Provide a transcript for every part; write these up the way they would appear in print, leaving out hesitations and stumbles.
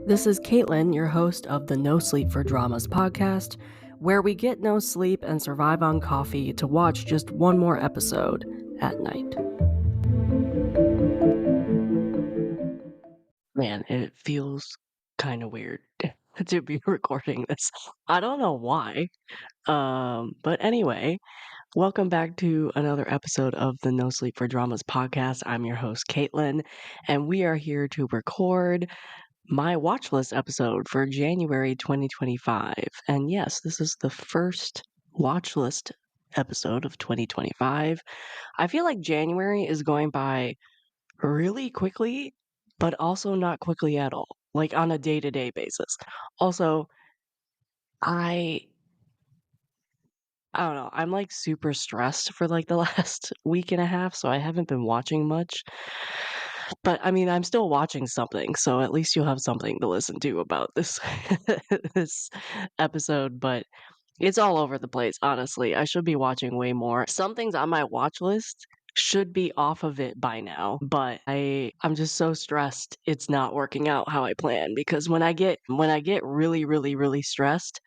This is Caitlin, your host of the NoSleep4Dramas Podcast, where we get no sleep and survive on coffee to watch just one more episode at night. Man, it feels kind of weird to be recording this. I don't know why. But anyway, welcome back to another episode of the NoSleep4Dramas Podcast. I'm your host, Caitlin, and we are here to record my watch list episode for January 2025. And yes, this is the first watch list episode of 2025. I feel like January is going by really quickly, but also not quickly at all, like on a day-to-day basis. Also, I don't know, I'm like super stressed for like the last week and a half, so I haven't been watching much. But I mean, I'm still watching something, so at least you'll have something to listen to about this this episode, but it's all over the place, honestly. I should be watching way more. Some things on my watch list should be off of it by now, but I'm just so stressed it's not working out how I plan because when I get really stressed,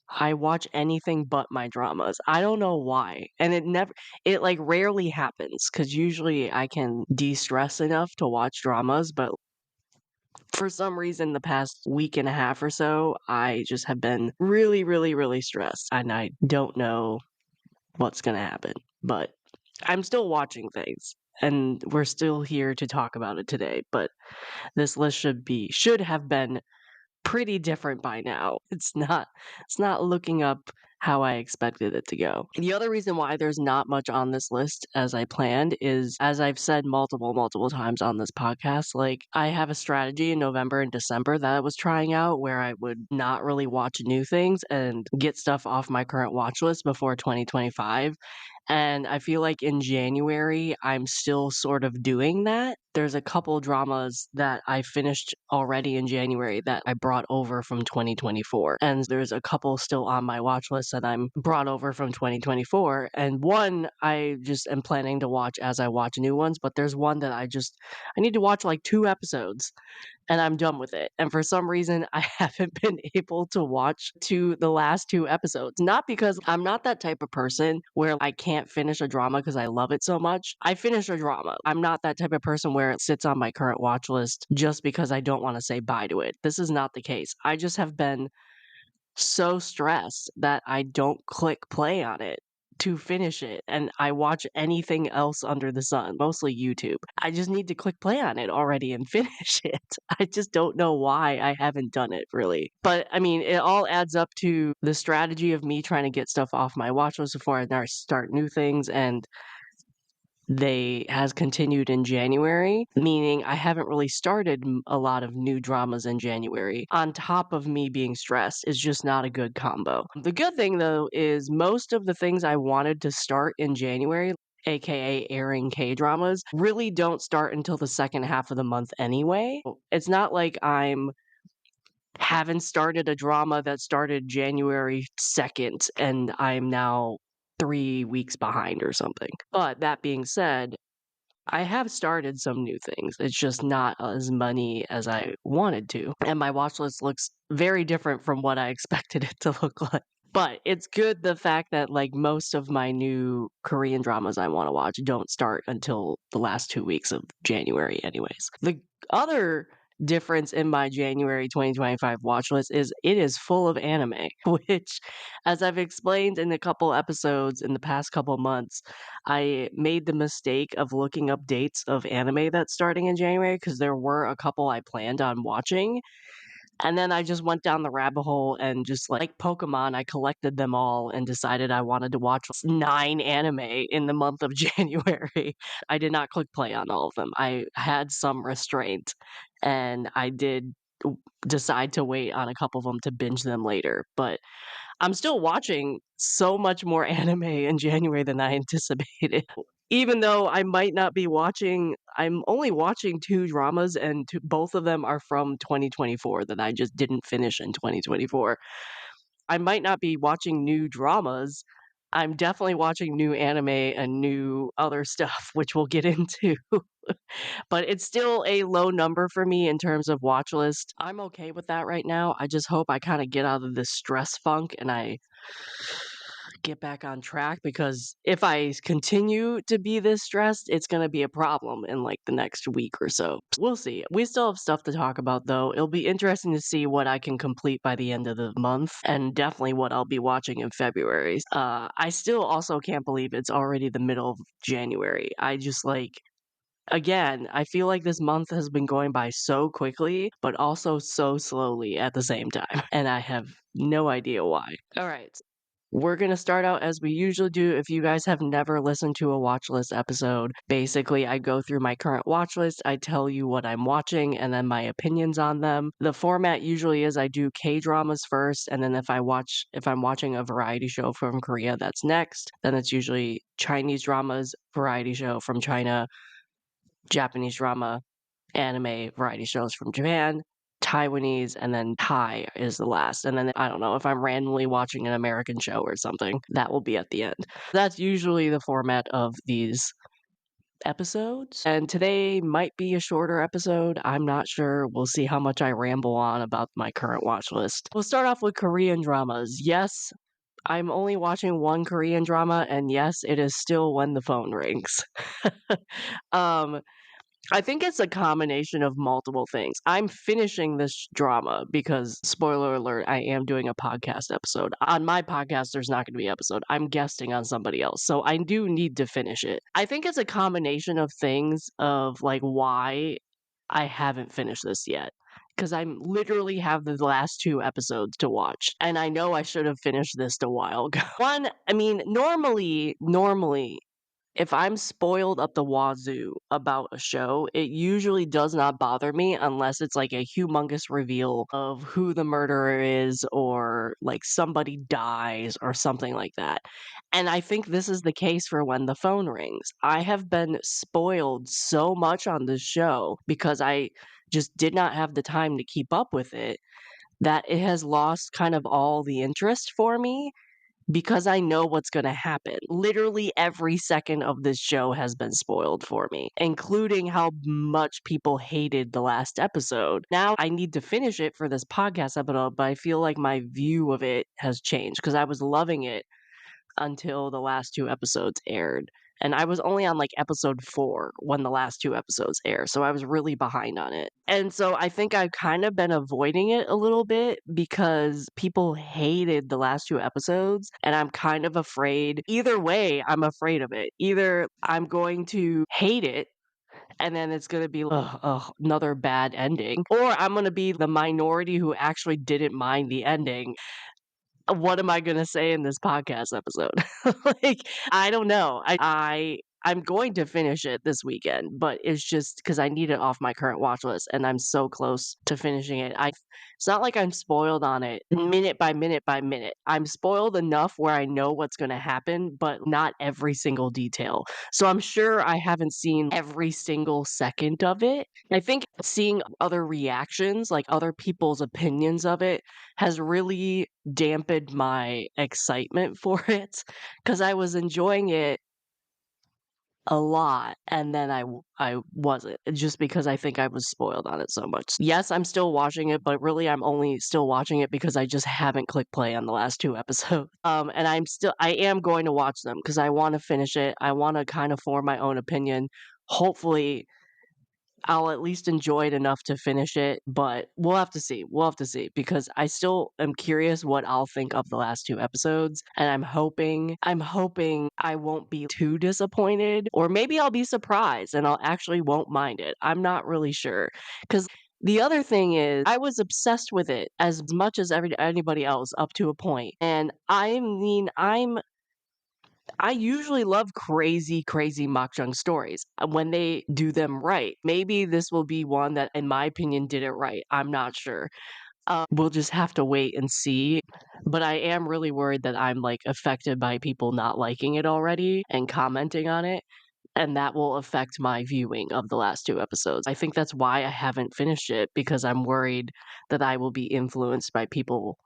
I watch anything but my dramas. I don't know why. And it like rarely happens because usually I can de-stress enough to watch dramas, but for some reason the past week and a half or so, I just have been really stressed and I don't know what's going to happen. But I'm still watching things and we're still here to talk about it today, but this list should have been pretty different by now. It's not looking up how I expected it to go. The other reason why there's not much on this list as I planned is, as I've said multiple times on this podcast, like I have a strategy in November and December that I was trying out where I would not really watch new things and get stuff off my current watch list before 2025. And I feel like in January, I'm still sort of doing that. There's a couple dramas that I finished already in January that I brought over from 2024. And there's a couple still on my watch list that I'm brought over from 2024. And one I just am planning to watch as I watch new ones, but there's one that I need to watch like 2 episodes and I'm done with it. And for some reason, I haven't been able to watch the last 2 episodes. Not because I'm not that type of person where I can't finish a drama because I love it so much. I finish a drama. I'm not that type of person where it sits on my current watch list just because I don't want to say bye to it. This is not the case. I just have been so stressed that I don't click play on it to finish it, and I watch anything else under the sun, mostly YouTube. I just need to click play on it already and finish it. I just don't know why I haven't done it, really. But I mean, it all adds up to the strategy of me trying to get stuff off my watch list before I start new things, and they has continued in January, meaning I haven't really started a lot of new dramas in January. On top of me being stressed is just not a good combo. The good thing though is most of the things I wanted to start in January, aka airing K-dramas, really don't start until the second half of the month anyway. It's not like I'm haven't started a drama that started January 2nd and I'm now 3 weeks behind or something. But that being said, I have started some new things. It's just not as many as I wanted to. And my watch list looks very different from what I expected it to look like. But it's good the fact that like most of my new Korean dramas I want to watch don't start until the last 2 weeks of January anyways. The other difference in my January 2025 watch list is it is full of anime, which, as I've explained in a couple episodes in the past couple months, I made the mistake of looking up dates of anime that's starting in January because there were a couple I planned on watching. And then I just went down the rabbit hole and just like Pokemon, I collected them all and decided I wanted to watch 9 anime in the month of January. I did not click play on all of them. I had some restraint and I did decide to wait on a couple of them to binge them later. But I'm still watching so much more anime in January than I anticipated. Even though I might not be watching, I'm only watching 2 dramas, and both of them are from 2024 that I just didn't finish in 2024. I might not be watching new dramas. I'm definitely watching new anime and new other stuff, which we'll get into. But it's still a low number for me in terms of watch list. I'm okay with that right now. I just hope I kind of get out of this stress funk and I get back on track, because if I continue to be this stressed, it's going to be a problem in like the next week or so. We'll see. We still have stuff to talk about though. It'll be interesting to see what I can complete by the end of the month, and definitely what I'll be watching in February. I still also can't believe it's already the middle of January. I just like, again, I feel like this month has been going by so quickly, but also so slowly at the same time. And I have no idea why. All right. We're going to start out as we usually do. If you guys have never listened to a watch list episode, basically I go through my current watch list, I tell you what I'm watching, and then my opinions on them. The format usually is I do K-dramas first, and then if I'm watching a variety show from Korea, that's next. Then it's usually Chinese dramas, variety show from China, Japanese drama, anime, variety shows from Japan, Taiwanese, and then Thai is the last. And then I don't know if I'm randomly watching an American show or something, that will be at the end. That's usually the format of these episodes. And today might be a shorter episode. I'm not sure. We'll see how much I ramble on about my current watch list. We'll start off with Korean dramas. Yes, I'm only watching one Korean drama, and yes, it is still When the Phone Rings. um, I think it's a combination of multiple things. I'm finishing this drama because, spoiler alert, I am doing a podcast episode. On my podcast, there's not going to be an episode. I'm guesting on somebody else. So I do need to finish it. I think it's a combination of things of like why I haven't finished this yet. Because I literally have the last 2 episodes to watch. And I know I should have finished this a while ago. One, I mean, normally, if I'm spoiled up the wazoo about a show, it usually does not bother me unless it's like a humongous reveal of who the murderer is, or like somebody dies or something like that. And I think this is the case for When the Phone Rings. I have been spoiled so much on this show because I just did not have the time to keep up with it, that it has lost kind of all the interest for me, because I know what's going to happen. Literally every second of this show has been spoiled for me, including how much people hated the last episode. Now I need to finish it for this podcast episode, but I feel like my view of it has changed because I was loving it until the last 2 episodes aired. And I was only on like episode 4 when the last 2 episodes aired, so I was really behind on it. And so I think I've kind of been avoiding it a little bit because people hated the last 2 episodes, and I'm kind of afraid. Either way, I'm afraid of it. Either I'm going to hate it, and then it's going to be another bad ending, or I'm going to be the minority who actually didn't mind the ending. What am I gonna say in this podcast episode? Like, I don't know. I'm going to finish it this weekend, but it's just because I need it off my current watch list, and I'm so close to finishing it. It's not like I'm spoiled on it minute by minute by minute. I'm spoiled enough where I know what's gonna happen, but not every single detail. So I'm sure I haven't seen every single second of it. I think seeing other reactions, like other people's opinions of it, has really dampened my excitement for it, because I was enjoying it a lot, and then I wasn't, just because I think I was spoiled on it so much. Yes, I'm still watching it, but really I'm only still watching it because I just haven't clicked play on the last 2 episodes. And I am going to watch them because I want to finish it. I want to kind of form my own opinion. Hopefully I'll at least enjoy it enough to finish it, but we'll have to see. We'll have to see, because I still am curious what I'll think of the last 2 episodes, and I'm hoping I won't be too disappointed, or maybe I'll be surprised and I'll actually won't mind it. I'm not really sure, because the other thing is, I was obsessed with it as much as anybody else up to a point, and I mean, I usually love crazy, crazy makjang stories when they do them right. Maybe this will be one that, in my opinion, did it right. I'm not sure. We'll just have to wait and see. But I am really worried that I'm like affected by people not liking it already and commenting on it, and that will affect my viewing of the last 2 episodes. I think that's why I haven't finished it, because I'm worried that I will be influenced by people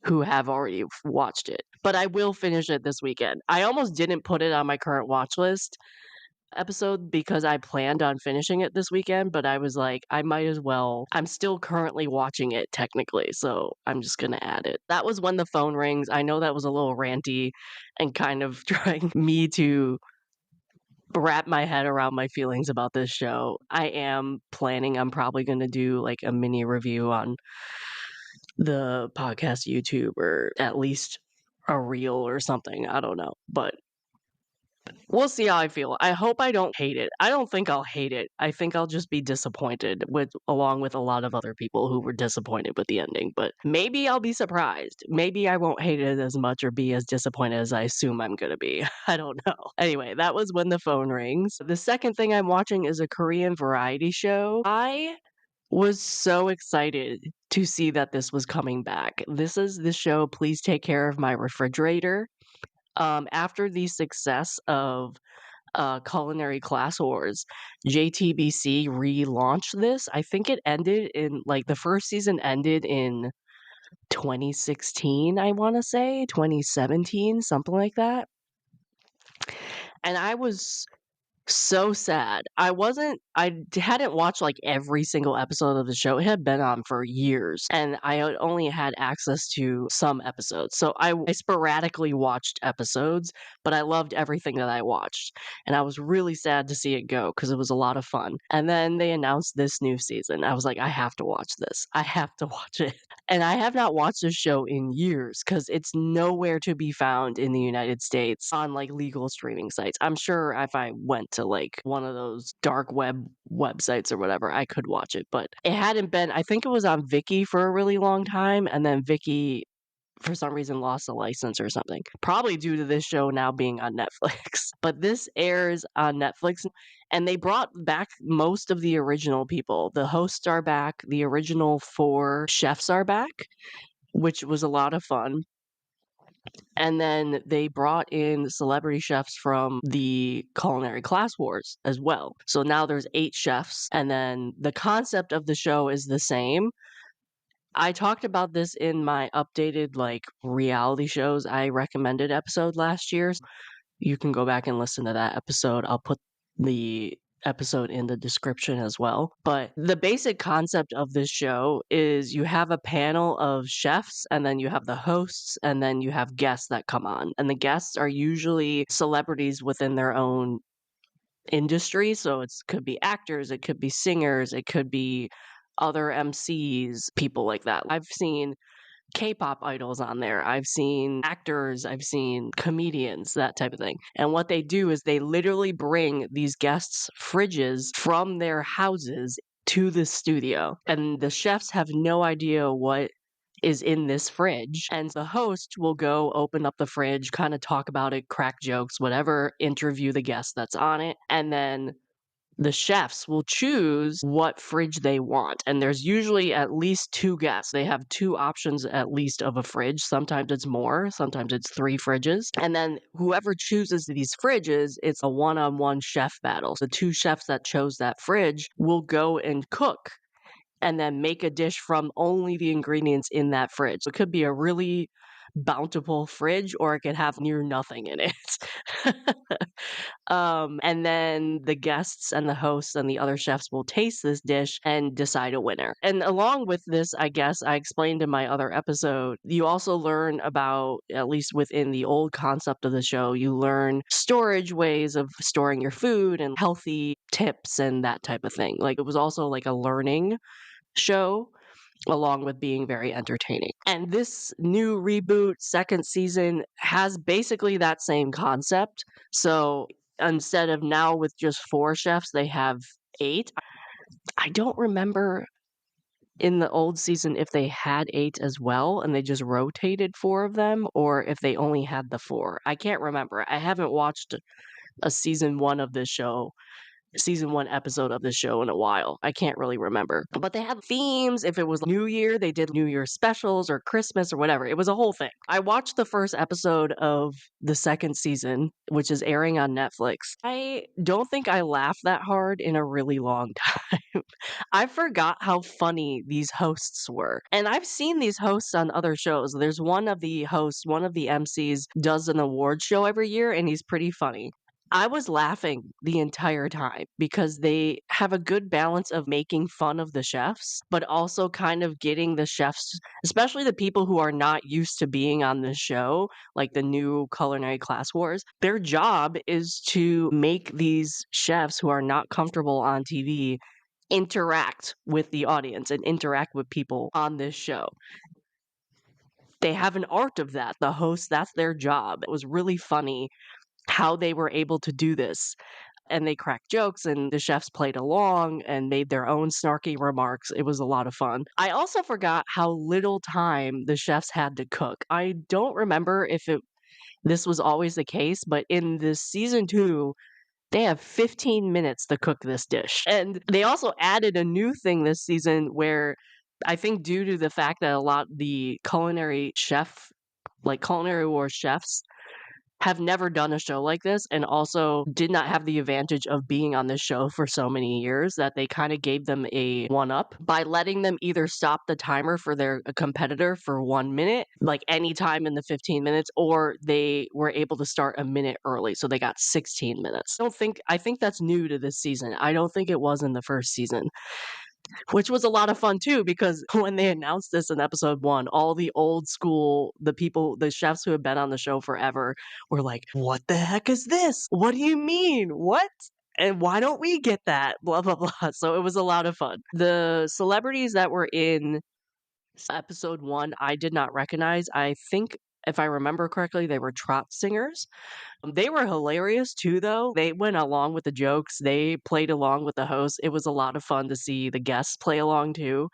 who have already watched it. But I will finish it this weekend. I almost didn't put it on my current watch list episode because I planned on finishing it this weekend, but I was like, I might as well. I'm still currently watching it technically, so I'm just gonna add it. That was When the Phone Rings. I know that was a little ranty and kind of trying me to wrap my head around my feelings about this show. I am planning, I'm probably gonna do like a mini review on the podcast YouTube or at least a reel or something. I don't know, but we'll see how I feel. I hope I don't hate it. I don't think I'll hate it. I think I'll just be disappointed along with a lot of other people who were disappointed with the ending, but maybe I'll be surprised. Maybe I won't hate it as much or be as disappointed as I assume I'm going to be. I don't know. Anyway, that was When the Phone Rings. The second thing I'm watching is a Korean variety show. I was so excited to see that this was coming back. This is the show Please Take Care of My Refrigerator. After the success of Culinary Class Wars, JTBC relaunched this. I think it ended in like the first season ended in 2016, I want to say 2017, something like that. And I was so sad. I hadn't watched like every single episode of the show. It had been on for years and I had only had access to some episodes. So I sporadically watched episodes, but I loved everything that I watched. And I was really sad to see it go because it was a lot of fun. And then they announced this new season. I was like, I have to watch this. I have to watch it. And I have not watched this show in years because it's nowhere to be found in the United States on like legal streaming sites. I'm sure if I went to like one of those dark web websites or whatever, I could watch it. But it hadn't been, I think it was on Viki for a really long time. And then Viki, for some reason, lost a license or something. Probably due to this show now being on Netflix. But this airs on Netflix. And they brought back most of the original people. The hosts are back. The original 4 chefs are back, which was a lot of fun. And then they brought in celebrity chefs from the Culinary Class Wars as well. So now there's 8 chefs. And then the concept of the show is the same. I talked about this in my updated like reality shows I recommended episode last year. You can go back and listen to that episode. I'll put the episode in the description as well. But the basic concept of this show is you have a panel of chefs and then you have the hosts and then you have guests that come on. And the guests are usually celebrities within their own industry. So it could be actors, it could be singers, it could be other MCs, people like that. I've seen K-pop idols on there. I've seen actors, I've seen comedians, that type of thing. And what they do is they literally bring these guests' fridges from their houses to the studio. And the chefs have no idea what is in this fridge. And the host will go open up the fridge, kind of talk about it, crack jokes, whatever, interview the guest that's on it. And then the chefs will choose what fridge they want. And there's usually at least 2 guests. They have 2 options at least of a fridge. Sometimes it's more, sometimes it's 3 fridges. And then whoever chooses these fridges, it's a one-on-one chef battle. The 2 chefs that chose that fridge will go and cook and then make a dish from only the ingredients in that fridge. So it could be a really bountiful fridge or it could have near nothing in it. And then the guests and the hosts and the other chefs will taste this dish and decide a winner. And along with this, I guess I explained in my other episode, you also learn about, at least within the old concept of the show, you learn storage ways of storing your food and healthy tips and that type of thing. Like it was also like a learning show along with being very entertaining. And this new reboot second season has basically that same concept. So instead of now with just 4 chefs, they have 8. I don't remember in the old season if they had 8 as well and they just rotated 4 of them or if they only had the 4. I can't remember. I haven't watched a season 1 of this show season 1 episode of the show in a while. I can't really remember. But they had themes. If it was New Year, they did New Year specials or Christmas or whatever. It was a whole thing. I watched the first episode of the second season, which is airing on Netflix. I don't think I laughed that hard in a really long time. I forgot how funny these hosts were. And I've seen these hosts on other shows. There's one of the hosts, one of the MCs does an award show every year, and he's pretty funny. I was laughing the entire time because they have a good balance of making fun of the chefs, but also kind of getting the chefs, especially the people who are not used to being on the show, like the new Culinary Class Wars. Their job is to make these chefs who are not comfortable on TV interact with the audience and interact with people on this show. They have an art of that. The host, that's their job. It was really funny how they were able to do this. And they cracked jokes, and the chefs played along and made their own snarky remarks. It was a lot of fun. I also forgot how little time the chefs had to cook. I don't remember if this was always the case, but in this season 2, they have 15 minutes to cook this dish. And they also added a new thing this season where I think due to the fact that a lot the culinary war chefs have never done a show like this and also did not have the advantage of being on this show for so many years that they kind of gave them a one up by letting them either stop the timer for their competitor for 1 minute, like any time in the 15 minutes, or they were able to start a minute early. So they got 16 minutes. I think that's new to this season. I don't think it was in the first season. Which was a lot of fun too, because when they announced this in episode 1, all the old school, the chefs who have been on the show forever were like, "What the heck is this? What do you mean? What? And why don't we get that?" Blah, blah, blah. So it was a lot of fun. The celebrities that were in episode 1, I did not recognize. I think, if I remember correctly, they were trot singers. They were hilarious too, though. They went along with the jokes. They played along with the host. It was a lot of fun to see the guests play along too.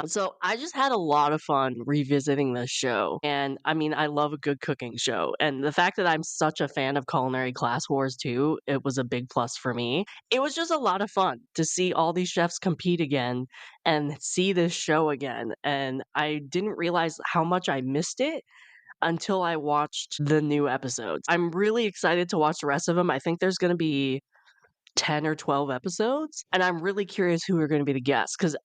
So I just had a lot of fun revisiting this show. And I mean, I love a good cooking show. And the fact that I'm such a fan of Culinary Class Wars too, it was a big plus for me. It was just a lot of fun to see all these chefs compete again and see this show again. And I didn't realize how much I missed it until I watched the new episodes. I'm really excited to watch the rest of them. I think there's going to be 10 or 12 episodes, and I'm really curious who are going to be the guests because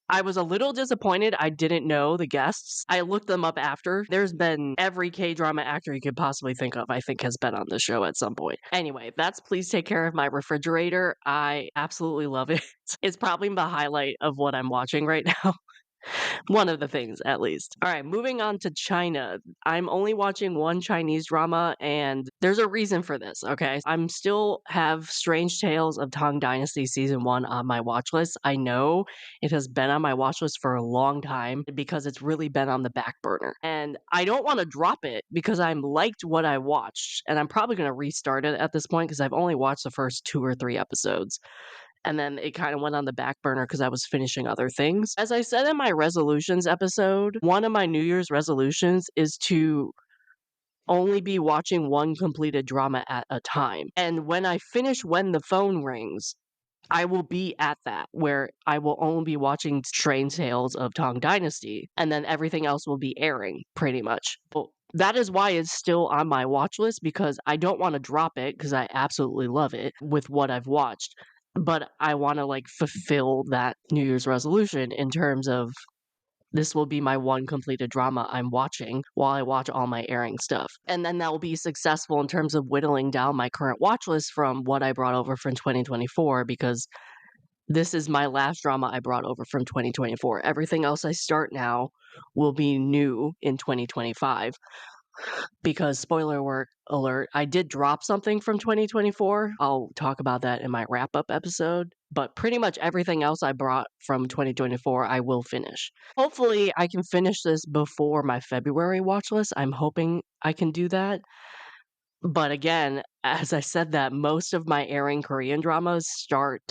I was a little disappointed I didn't know the guests. I looked them up after. There's been every K-drama actor you could possibly think of, I think, has been on the show at some point. Anyway, that's Please Take Care of My Refrigerator. I absolutely love it. It's probably the highlight of what I'm watching right now. One of the things, at least. All right, moving on to China. I'm only watching one Chinese drama, and there's a reason for this, okay? I'm still have Strange Tales of Tang Dynasty Season 1 on my watch list. I know it has been on my watch list for a long time because it's really been on the back burner. And I don't want to drop it because I'm liked what I watched, and I'm probably going to restart it at this point because I've only watched the first 2 or 3 episodes. And then it kind of went on the back burner because I was finishing other things. As I said in my resolutions episode, one of my New Year's resolutions is to only be watching one completed drama at a time. And when I finish When the Phone Rings, I will be at that where I will only be watching Strange Tales of Tang Dynasty, and then everything else will be airing pretty much. Well, that is why it's still on my watch list because I don't want to drop it because I absolutely love it with what I've watched. But I want to like fulfill that New Year's resolution in terms of this will be my one completed drama I'm watching while I watch all my airing stuff. And then that will be successful in terms of whittling down my current watch list from what I brought over from 2024 because this is my last drama I brought over from 2024. Everything else I start now will be new in 2025 because alert, I did drop something from 2024. I'll talk about that in my wrap up episode, but pretty much everything else I brought from 2024 I will finish. Hopefully I can finish this before my February watch list. I'm hoping I can do that. But again, as I said that most of my airing Korean dramas start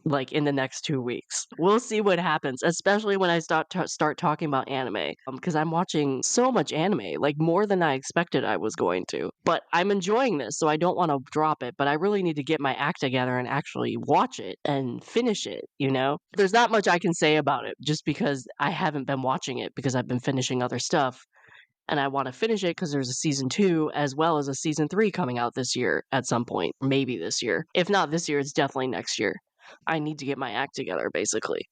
like in the next 2 weeks. We'll see what happens, especially when I start talking about anime, because I'm watching so much anime, like more than I expected I was going to. But I'm enjoying this, so I don't want to drop it, but I really need to get my act together and actually watch it and finish it, you know? There's not much I can say about it just because I haven't been watching it because I've been finishing other stuff and I want to finish it because there's a season 2 as well as a season 3 coming out this year at some point, maybe this year. If not this year, it's definitely next year. I need to get my act together, basically.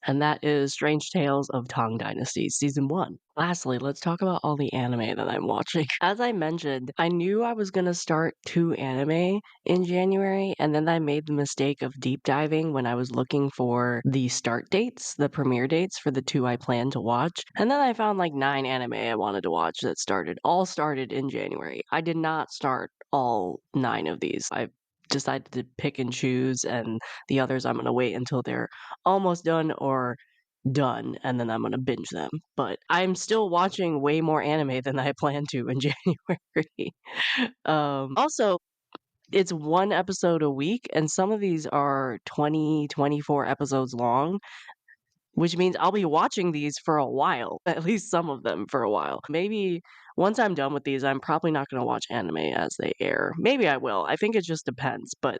And that is Strange Tales of Tang Dynasty Season 1. Lastly, let's talk about all the anime that I'm watching. As I mentioned, I knew I was going to start 2 anime in January, and then I made the mistake of deep diving when I was looking for the start dates, the premiere dates for the 2 I planned to watch. And then I found like 9 anime I wanted to watch that all started in January. I did not start all 9 of these. I decided to pick and choose, and the others I'm going to wait until they're almost done or done, and then I'm gonna binge them. But I'm still watching way more anime than I plan to in January. Also, it's 1 episode a week, and some of these are 20, 24 episodes long, which means I'll be watching these for a while, at least some of them for a while. Maybe once I'm done with these, I'm probably not gonna watch anime as they air. Maybe I will. I think it just depends, but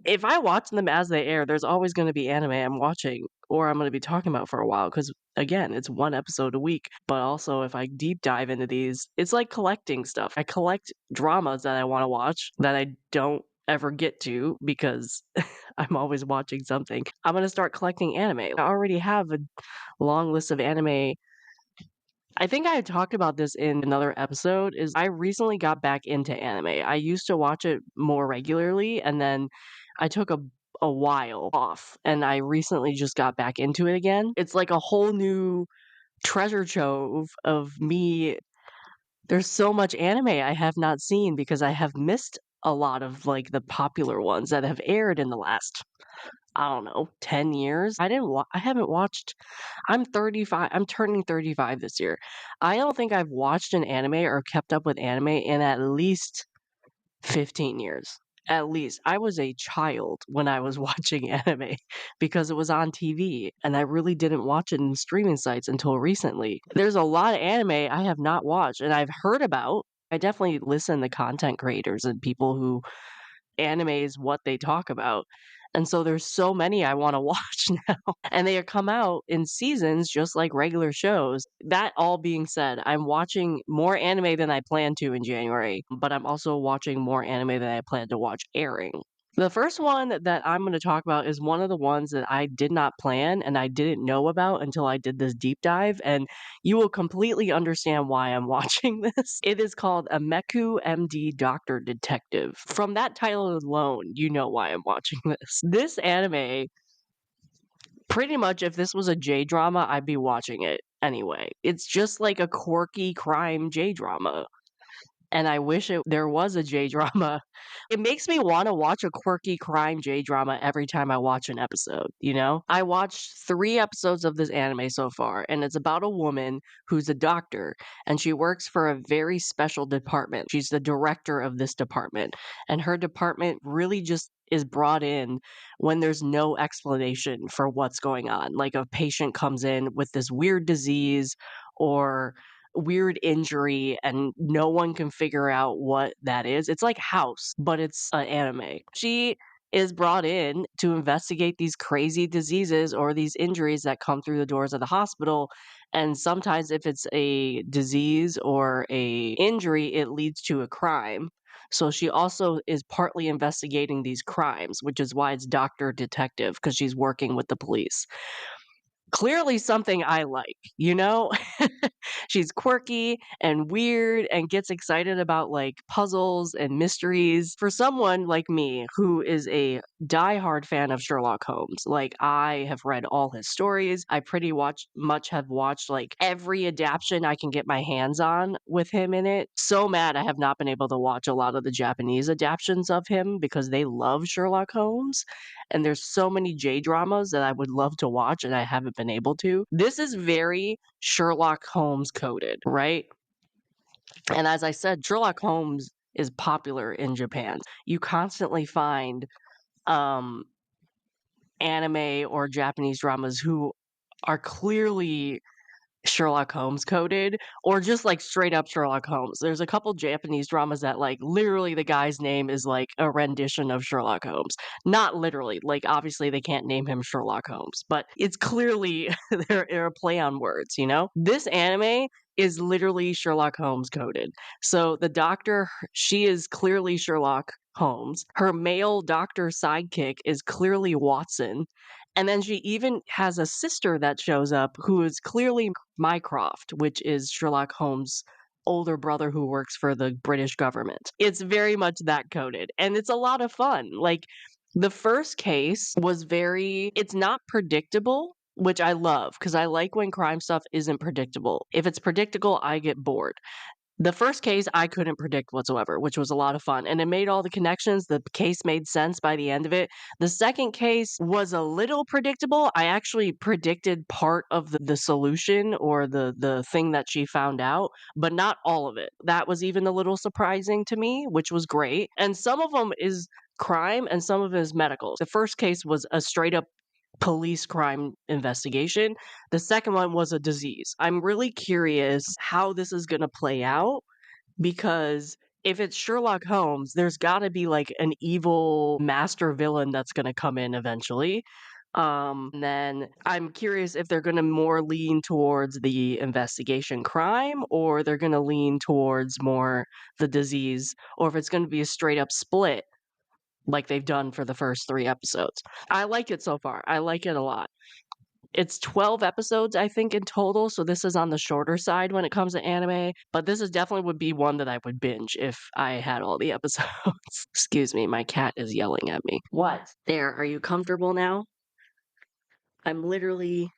if I watch them as they air, there's always gonna be anime I'm watching or I'm gonna be talking about for a while. Because again, it's 1 episode a week, but also if I deep dive into these, it's like collecting stuff. I collect dramas that I wanna watch that I don't ever get to because I'm always watching something. I'm gonna start collecting anime. I already have a long list of anime. I think I had talked about this in another episode, is I recently got back into anime. I used to watch it more regularly, and then I took a while off, and I recently just got back into it again. It's like a whole new treasure trove of me. There's so much anime I have not seen because I have missed a lot of like the popular ones that have aired in the last, I don't know, 10 years. I haven't watched. I'm 35. I'm turning 35 this year. I don't think I've watched an anime or kept up with anime in at least 15 years. At least. I was a child when I was watching anime because it was on TV and I really didn't watch it in streaming sites until recently. There's a lot of anime I have not watched and I've heard about. I definitely listen to content creators and people who anime is what they talk about. And so there's so many I wanna watch now, and they come out in seasons just like regular shows. That all being said, I'm watching more anime than I planned to in January, but I'm also watching more anime than I plan to watch airing. The first one that I'm gonna talk about is one of the ones that I did not plan and I didn't know about until I did this deep dive, and you will completely understand why I'm watching this. It is called a Meku MD Doctor Detective. From that title alone, you know why I'm watching this. This anime, pretty much if this was a J-drama, I'd be watching it anyway. It's just like a quirky crime J-drama, and I wish there was a J-drama. It makes me wanna watch a quirky crime J-drama every time I watch an episode, you know? I watched 3 episodes of this anime so far, and it's about a woman who's a doctor, and she works for a very special department. She's the director of this department, and her department really just is brought in when there's no explanation for what's going on. Like, a patient comes in with this weird disease or weird injury and no one can figure out what that is. It's like House, but it's an anime. She is brought in to investigate these crazy diseases or these injuries that come through the doors of the hospital. And sometimes if it's a disease or a injury, it leads to a crime. So she also is partly investigating these crimes, which is why it's Doctor Detective, because she's working with the police. Clearly something I like, you know? She's quirky and weird and gets excited about like puzzles and mysteries. For someone like me who is a diehard fan of Sherlock Holmes, like I have read all his stories. I much have watched like every adaptation I can get my hands on with him in it. So mad I have not been able to watch a lot of the Japanese adaptations of him because they love Sherlock Holmes. And there's so many J dramas that I would love to watch and I haven't been able to. This is very Sherlock Holmes coded, right? And as I said, Sherlock Holmes is popular in Japan. You constantly find anime or Japanese dramas who are clearly Sherlock Holmes coded or just like straight up Sherlock Holmes. There's a couple Japanese dramas that like literally the guy's name is like a rendition of Sherlock Holmes. Not literally, like obviously they can't name him Sherlock Holmes, but it's clearly they're a play on words, you know? This anime is literally Sherlock Holmes coded. So the doctor, she is clearly Sherlock Holmes. Her male doctor sidekick is clearly Watson. And then she even has a sister that shows up who is clearly Mycroft, which is Sherlock Holmes' older brother who works for the British government. It's very much that coded, and it's a lot of fun. Like, the first case was it's not predictable, which I love because I like when crime stuff isn't predictable. If it's predictable, I get bored. The first case I couldn't predict whatsoever, which was a lot of fun, and it made all the connections. The case made sense by the end of it. The second case was a little predictable. I actually predicted part of the solution or the thing that she found out, but not all of it. That was even a little surprising to me, which was great. And some of them is crime and some of it is medical. The first case was a straight up police crime investigation. The second one was a disease. I'm really curious how this is going to play out because if it's Sherlock Holmes, there's got to be like an evil master villain that's going to come in eventually. And then I'm curious if they're going to more lean towards the investigation crime or they're going to lean towards more the disease or if it's going to be a straight up split like they've done for the first 3 episodes. I like it so far. I like it a lot. It's 12 episodes, I think, in total, so this is on the shorter side when it comes to anime, but this is definitely would be one that I would binge if I had all the episodes. Excuse me, my cat is yelling at me. What? There, are you comfortable now? I'm literally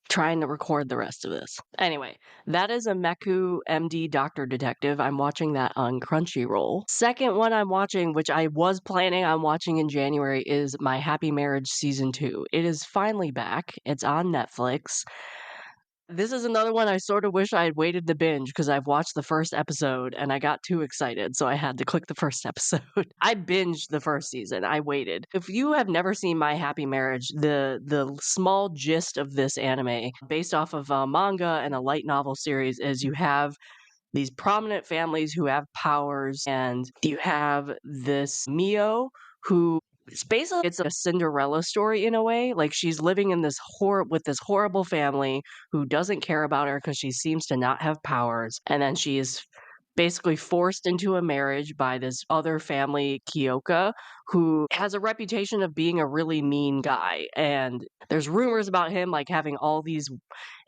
trying to record the rest of this. Anyway, that is a Meku MD Doctor Detective. I'm watching that on Crunchyroll. Second one I'm watching, which I was planning on watching in January, is My Happy Marriage Season 2. It is finally back. It's on Netflix. This is another one I sort of wish I had waited to binge because I've watched the first episode and I got too excited, so I had to click the first episode. I binged the first season. I waited. If you have never seen My Happy Marriage, the small gist of this anime, based off of a manga and a light novel series, is you have these prominent families who have powers, and you have this Mio who it's a Cinderella story in a way. Like she's living in with this horrible family who doesn't care about her because she seems to not have powers, and then she is basically forced into a marriage by this other family, Kyoka, who has a reputation of being a really mean guy. And there's rumors about him like having all these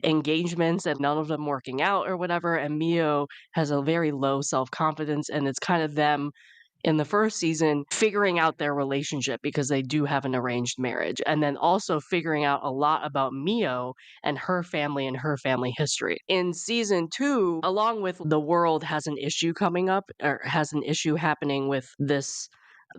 engagements and none of them working out or whatever. And Mio has a very low self-confidence, and it's kind of them in the first season figuring out their relationship because they do have an arranged marriage, and then also figuring out a lot about Mio and her family history. In season 2, along with the world has an issue coming up or has an issue happening with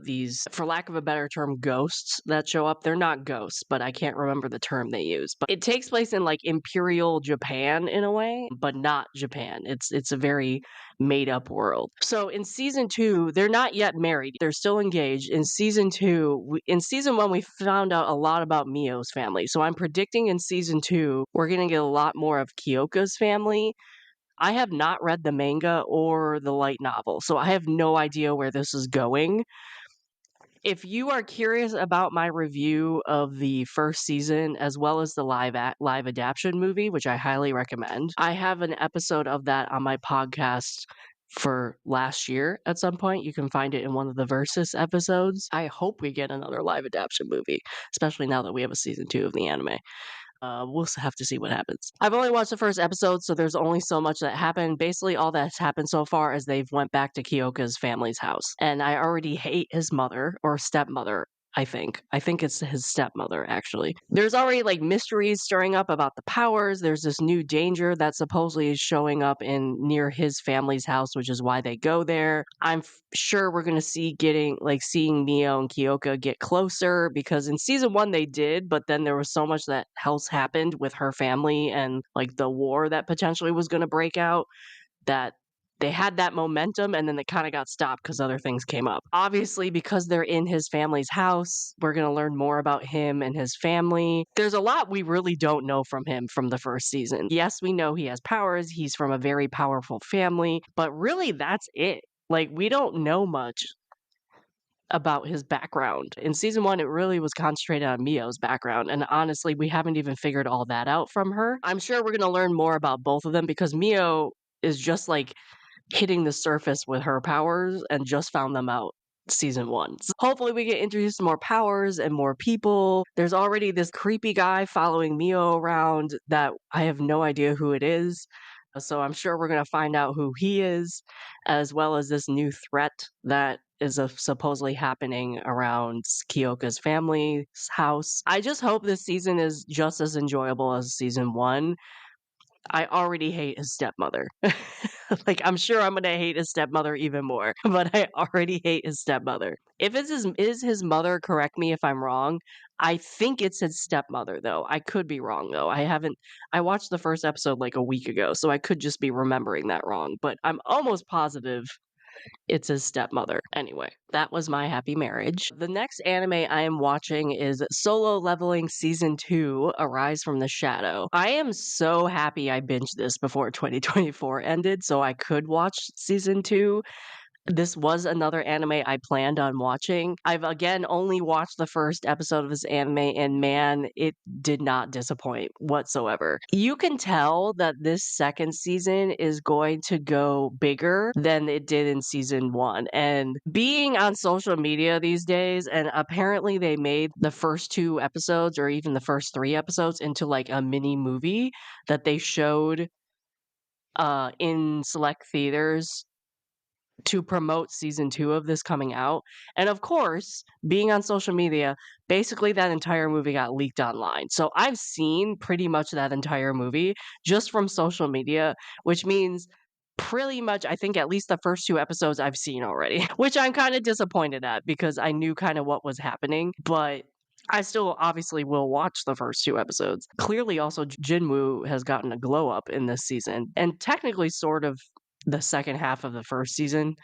these, for lack of a better term, ghosts that show up. They're not ghosts, but I can't remember the term they use. But it takes place in like Imperial Japan in a way, but not Japan. It's a very made up world. So in season 2, they're not yet married. They're still engaged. In season 2, in season 1, we found out a lot about Mio's family. So I'm predicting in season 2, we're going to get a lot more of Kyoka's family. I have not read the manga or the light novel, so I have no idea where this is going. If you are curious about my review of the first season as well as the live adaptation movie, which I highly recommend, I have an episode of that on my podcast for last year at some point. You can find it in one of the Versus episodes. I hope we get another live adaptation movie, especially now that we have a season 2 of the anime. We'll have to see what happens. I've only watched the first episode, so there's only so much that happened. Basically, all that's happened so far is they've went back to Kyoka's family's house. And I already hate his mother, or stepmother, I think. I think it's his stepmother, actually. There's already, like, mysteries stirring up about the powers. There's this new danger that supposedly is showing up near his family's house, which is why they go there. I'm sure we're going to seeing Mio and Kyoka get closer, because in season 1 they did, but then there was so much that else happened with her family and, like, the war that potentially was going to break out that they had that momentum and then it kind of got stopped because other things came up. Obviously, because they're in his family's house, we're going to learn more about him and his family. There's a lot we really don't know from him from the first season. Yes, we know he has powers, he's from a very powerful family, but really that's it. Like, we don't know much about his background. In season 1, it really was concentrated on Mio's background, and honestly, we haven't even figured all that out from her. I'm sure we're gonna learn more about both of them because Mio is just, like, hitting the surface with her powers and just found them out season 1. So hopefully we get introduced to more powers and more people. There's already this creepy guy following Mio around that I have no idea who it is. So I'm sure we're going to find out who he is, as well as this new threat that is supposedly happening around Kyoka's family's house. I just hope this season is just as enjoyable as season 1. I already hate his stepmother. Like, I'm sure I'm gonna hate his stepmother even more, but I already hate his stepmother. If it's his mother, correct me if I'm wrong. I think it's his stepmother, though. I could be wrong, though. I watched the first episode like a week ago, so I could just be remembering that wrong, but I'm almost positive it's his stepmother. Anyway, that was my happy marriage. The next anime I am watching is Solo Leveling Season 2, Arise from the Shadow. I am so happy I binged this before 2024 ended so I could watch Season 2. This was another anime I planned on watching. I've again only watched the first episode of this anime, and man, it did not disappoint whatsoever. You can tell that this second season is going to go bigger than it did in season 1. And being on social media these days, and apparently they made the first 2 episodes or even the first 3 episodes into like a mini movie that they showed in select theaters to promote season 2 of this coming out. And of course, being on social media, basically that entire movie got leaked online. So I've seen pretty much that entire movie just from social media, which means pretty much I think at least the first 2 episodes I've seen already, which I'm kind of disappointed at because I knew kind of what was happening, but I still obviously will watch the first 2 episodes. Clearly also Jinwoo has gotten a glow up in this season and technically sort of the second half of the first season,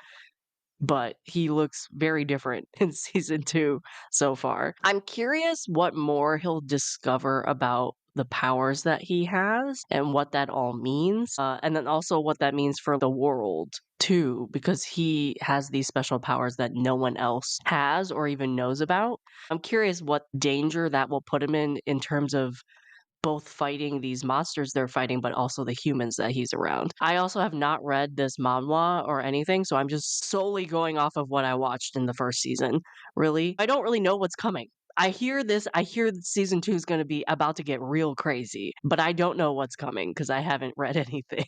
but he looks very different in season 2 so far. I'm curious what more he'll discover about the powers that he has and what that all means, and then also what that means for the world too, because he has these special powers that no one else has or even knows about. I'm curious what danger that will put him in terms of both fighting these monsters they're fighting, but also the humans that he's around. I also have not read this manhwa or anything, so I'm just solely going off of what I watched in the first season. Really, I don't really know what's coming. I hear that season 2 is going to be about to get real crazy, but I don't know what's coming because I haven't read anything.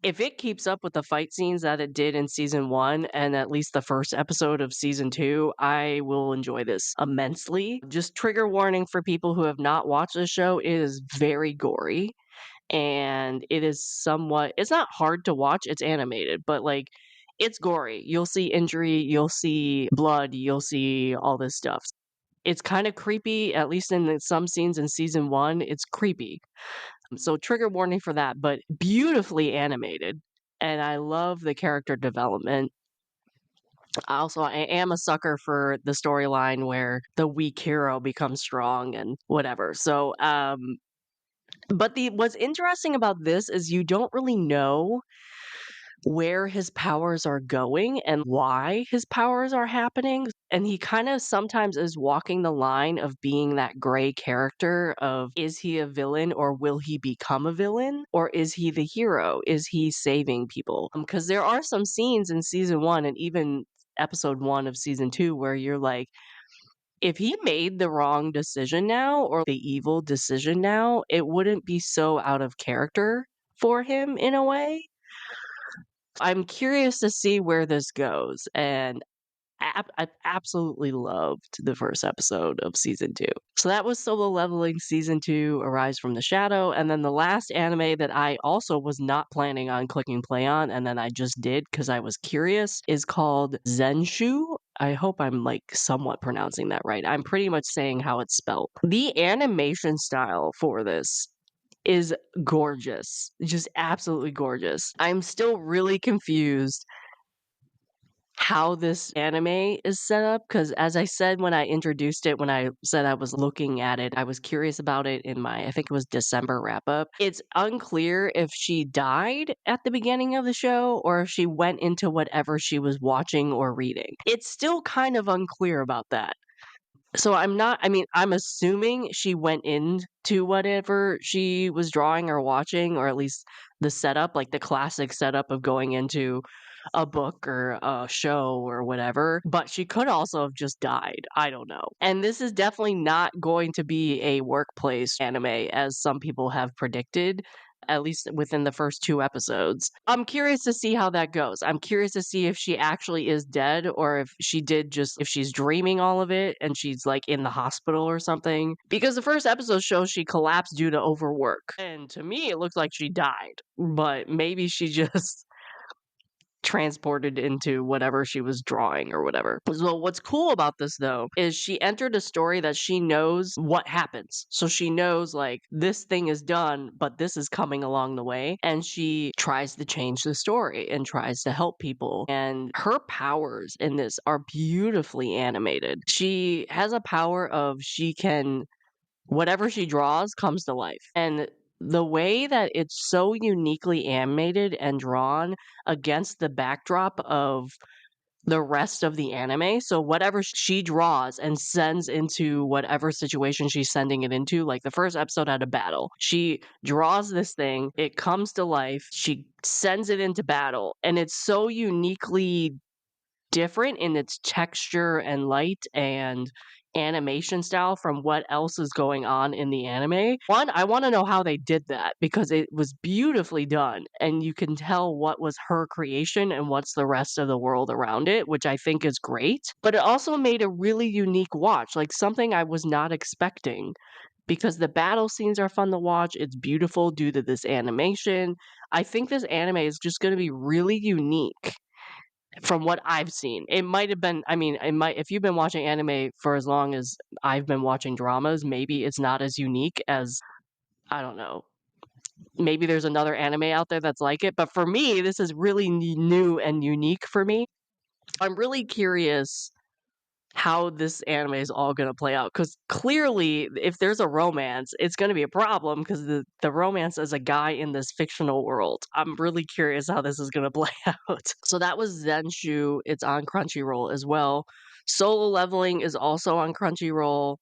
If it keeps up with the fight scenes that it did in season 1 and at least the first episode of season 2, I will enjoy this immensely. Just trigger warning for people who have not watched the show, it is very gory and it is somewhat it's not hard to watch, it's animated, but like it's gory. You'll see injury, you'll see blood, you'll see all this stuff. It's kind of creepy, at least in some scenes in season 1, it's creepy. So trigger warning for that, but beautifully animated. And I love the character development. Also, I am a sucker for the storyline where the weak hero becomes strong and whatever. So, but the what's interesting about this is you don't really know where his powers are going and why his powers are happening. And he kind of sometimes is walking the line of being that gray character of is he a villain or will he become a villain? Or is he the hero? Is he saving people? Because there are some scenes in season 1 and even episode 1 of season 2 where you're like, if he made the wrong decision now or the evil decision now, it wouldn't be so out of character for him in a way. I'm curious to see where this goes, and I absolutely loved the first episode of season 2. So that was Solo Leveling Season 2, Arise from the Shadow, and then the last anime that I also was not planning on clicking play on, and then I just did because I was curious, is called Zenshu. I hope I'm like somewhat pronouncing that right. I'm pretty much saying how it's spelled. The animation style for this is gorgeous, just absolutely gorgeous. I'm still really confused how this anime is set up because, as I said when I introduced it, when I said I was looking at it, I was curious about it in my, I think it was December wrap up. It's unclear if she died at the beginning of the show or if she went into whatever she was watching or reading. It's still kind of unclear about that. So I'm assuming she went into whatever she was drawing or watching, or at least the setup, like the classic setup of going into a book or a show or whatever, but she could also have just died. I don't know. And this is definitely not going to be a workplace anime, as some people have predicted, at least within the first 2 episodes. I'm curious to see how that goes. I'm curious to see if she actually is dead or if she did just, if she's dreaming all of it and she's like in the hospital or something. Because the first episode shows she collapsed due to overwork. And to me, it looks like she died, but maybe she just transported into whatever she was drawing or whatever. So what's cool about this though is she entered a story that she knows what happens. So she knows like this thing is done, but this is coming along the way. And she tries to change the story and tries to help people. And her powers in this are beautifully animated. She has a power of she can whatever she draws comes to life. And the way that it's so uniquely animated and drawn against the backdrop of the rest of the anime. So whatever she draws and sends into whatever situation she's sending it into, like the first episode had a battle. She draws this thing, it comes to life, she sends it into battle, and it's so uniquely different in its texture and light and animation style from what else is going on in the anime. One, I want to know how they did that because it was beautifully done and you can tell what was her creation and what's the rest of the world around it, which I think is great. But it also made a really unique watch, like something I was not expecting because the battle scenes are fun to watch. It's beautiful due to this animation. I think this anime is just going to be really unique from what I've seen. It might have been, I mean, it might, if you've been watching anime for as long as I've been watching dramas, maybe it's not as unique as, I don't know, maybe there's another anime out there that's like it. But for me, this is really new and unique for me. I'm really curious how this anime is all going to play out because clearly if there's a romance it's going to be a problem because the romance is a guy in this fictional world. I'm really curious how this is going to play out. So that was Zenshu. It's on Crunchyroll as well. Solo Leveling is also on Crunchyroll.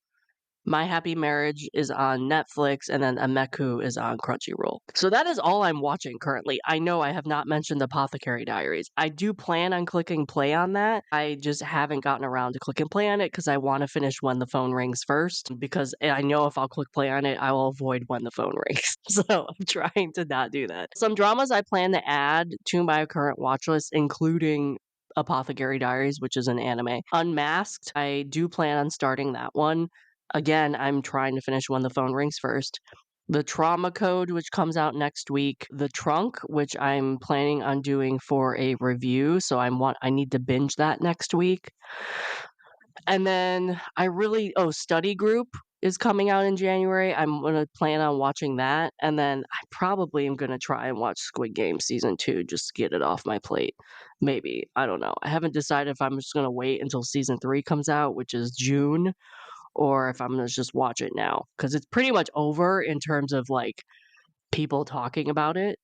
My Happy Marriage is on Netflix, and then Ameku is on Crunchyroll. So that is all I'm watching currently. I know I have not mentioned Apothecary Diaries. I do plan on clicking play on that. I just haven't gotten around to click and play on it because I want to finish When the Phone Rings first, because I know if I'll click play on it, I will avoid When the Phone Rings. So I'm trying to not do that. Some dramas I plan to add to my current watch list, including Apothecary Diaries, which is an anime. Unmasked, I do plan on starting that one. Again, I'm trying to finish When the Phone Rings first. The Trauma Code, which comes out next week. The Trunk, which I'm planning on doing for a review, so I need to binge that next week. And then Study Group is coming out in January. I'm gonna plan on watching that, and then I probably am gonna try and watch Squid Game season 2 just to get it off my plate. Maybe, I don't know. I haven't decided if I'm just gonna wait until season 3 comes out, which is June, or if I'm gonna just watch it now because it's pretty much over in terms of like people talking about it.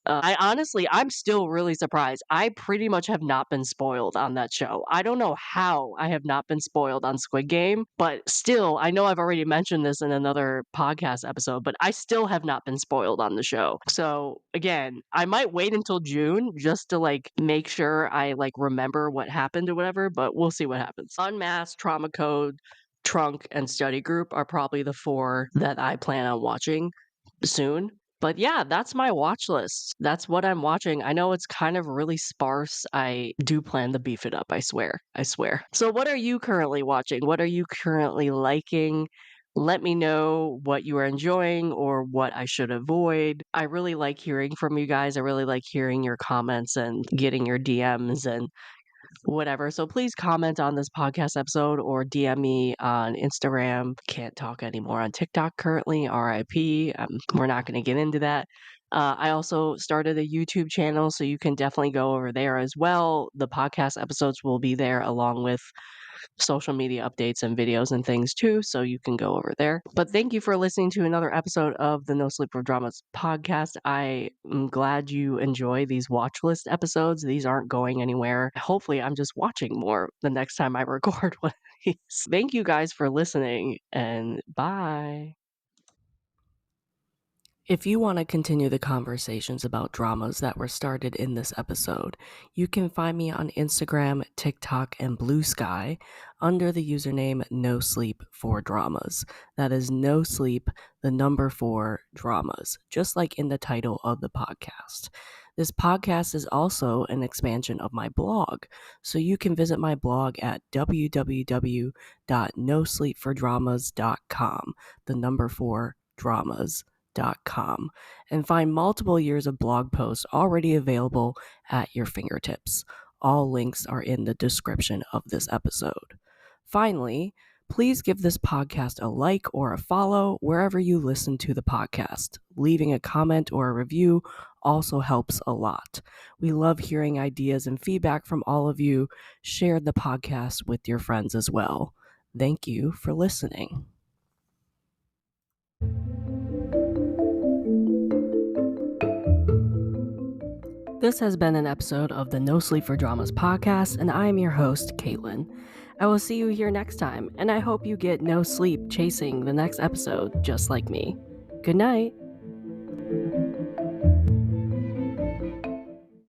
I'm still really surprised. I pretty much have not been spoiled on that show. I don't know how I have not been spoiled on Squid Game, but still, I know I've already mentioned this in another podcast episode, but I still have not been spoiled on the show. So again, I might wait until June just to like make sure I like remember what happened or whatever, but we'll see what happens. Unmasked, Trauma Code, Trunk, and Study Group are probably the 4 that I plan on watching soon. But yeah, that's my watch list. That's what I'm watching. I know it's kind of really sparse. I do plan to beef it up, I swear. I swear. So what are you currently watching? What are you currently liking? Let me know what you are enjoying or what I should avoid. I really like hearing from you guys. I really like hearing your comments and getting your DMs and whatever. So please comment on this podcast episode or DM me on Instagram. Can't talk anymore on TikTok currently, RIP. We're not going to get into that. I also started a YouTube channel, so you can definitely go over there as well. The podcast episodes will be there along with social media updates and videos and things too, so you can go over there. But thank you for listening to another episode of the No Sleep for Dramas podcast. I am glad you enjoy these watch list episodes. These aren't going anywhere. Hopefully, I'm just watching more the next time I record one of these. Thank you guys for listening, and bye. If you want to continue the conversations about dramas that were started in this episode, you can find me on Instagram, TikTok, and Blue Sky under the username NoSleep4Dramas. That is no sleep, the number 4 dramas, just like in the title of the podcast. This podcast is also an expansion of my blog, so you can visit my blog at www.NoSleep4Dramas.com, the number 4 dramas.com, and find multiple years of blog posts already available at your fingertips. All links are in the description of this episode. Finally, please give this podcast a like or a follow wherever you listen to the podcast. Leaving a comment or a review also helps a lot. We love hearing ideas and feedback from all of you. Share the podcast with your friends as well. Thank you for listening. This has been an episode of the No Sleep for Dramas podcast, and I am your host, Caitlin. I will see you here next time, and I hope you get no sleep chasing the next episode just like me. Good night.